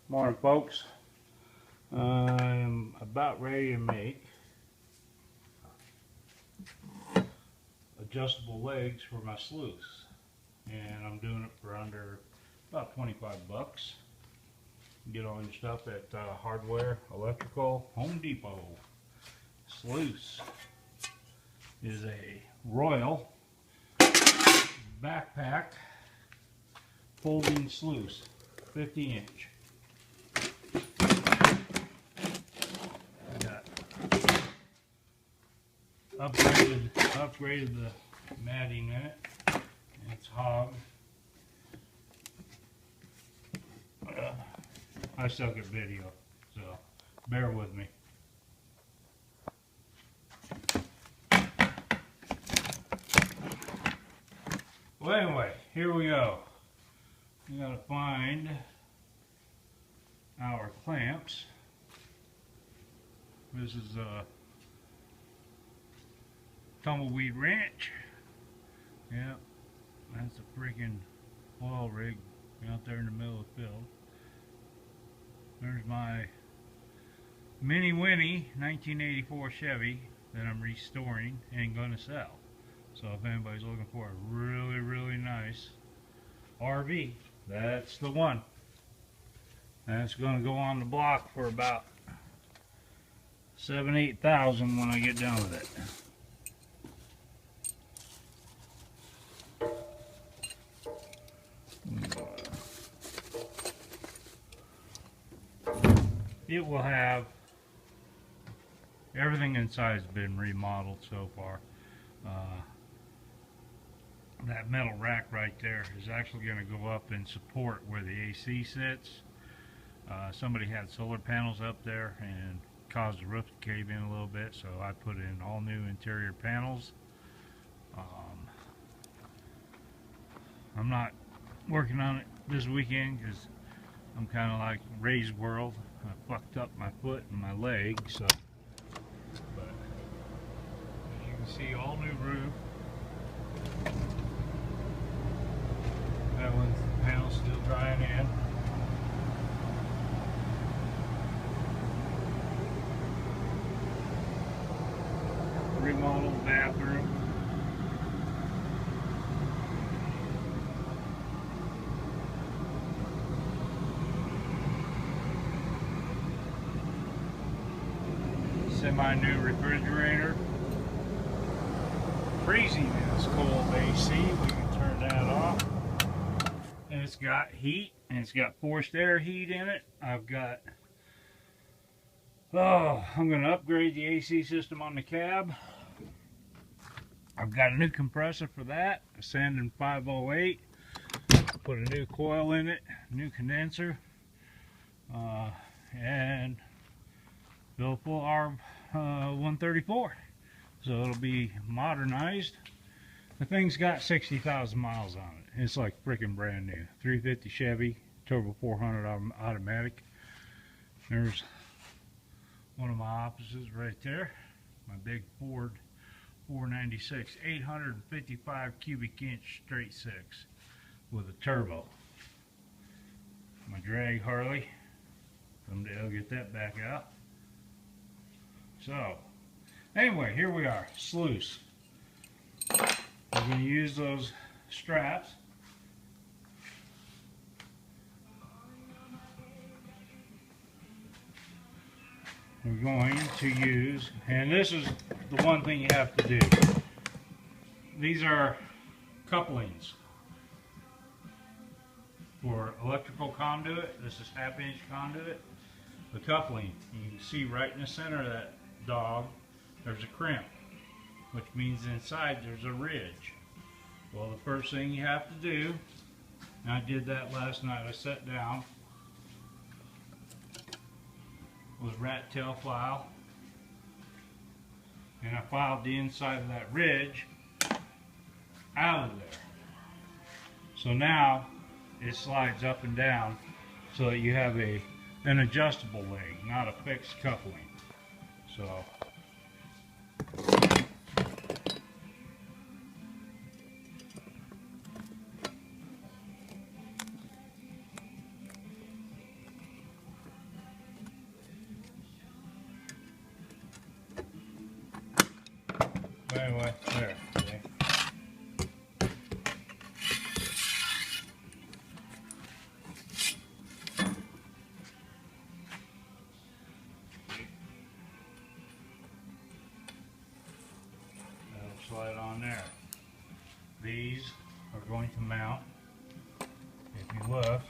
Morning, folks. I'm about ready to make adjustable legs for my sluice, and I'm doing it for under about 25 bucks. Get all your stuff at Hardware, Electrical, Home Depot. Sluice is a Royal backpack folding sluice, 50-inch. Upgraded the matting in it. It's hog. I suck at video, so bear with me. Well, anyway, here we go. We gotta find our clamps. This is a tumbleweed wrench. Yep, that's a freaking oil rig out there in the middle of the field. There's my Mini Winnie 1984 Chevy that I'm restoring and gonna sell. So if anybody's looking for a really nice RV, that's the one. That's gonna go on the block for about $7,000-8,000 when I get done with it. It will have everything inside has been remodeled so far. That metal rack right there is actually going to go up and support where the AC sits. Somebody had solar panels up there and caused the roof to cave in a little bit, so I put in all new interior panels. I'm not working on it this weekend because I'm kind of like Ray's World. I fucked up my foot and my leg, so. But as you can see, all new roof. That one's the panel's still drying in. Remodeled bathroom. Semi-new refrigerator. Freezing in this cold AC. We can turn that off. And it's got heat, and it's got forced air heat in it. I'm going to upgrade the AC system on the cab. I've got a new compressor for that, a Sandin 508. Put a new coil in it, new condenser, and built full R134. So it'll be modernized. The thing's got 60,000 miles on it. It's like freaking brand new. 350 Chevy, turbo 400 automatic. There's one of my opposites right there. My big Ford 496, 855 cubic inch straight six with a turbo. My drag Harley. Someday I'll get that back out. So, anyway, here we are, sluice. We're going to use those straps. We're going to use, and this is the one thing you have to do. These are couplings for electrical conduit. This is 1/2-inch conduit. The coupling, you can see right in the center of that dog, there's a crimp, which means inside there's a ridge. Well, the first thing you have to do, and I did that last night, I sat down with rat tail file, and I filed the inside of that ridge out of there. So now it slides up and down so that you have an adjustable leg, not a fixed coupling. So slide on there. These are going to mount, if you look,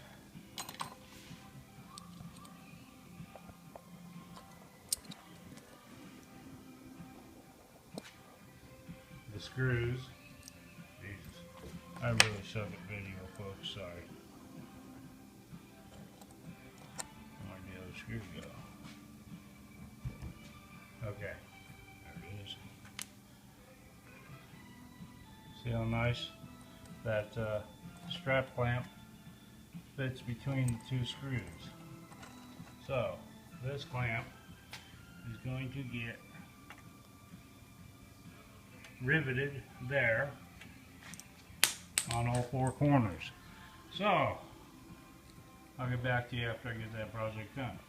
the screws. Jesus, I really suck at video, folks, sorry. Where'd the other screw go? Okay, there it is. See how nice that strap clamp fits between the two screws. So this clamp is going to get riveted there on all four corners. So I'll get back to you after I get that project done.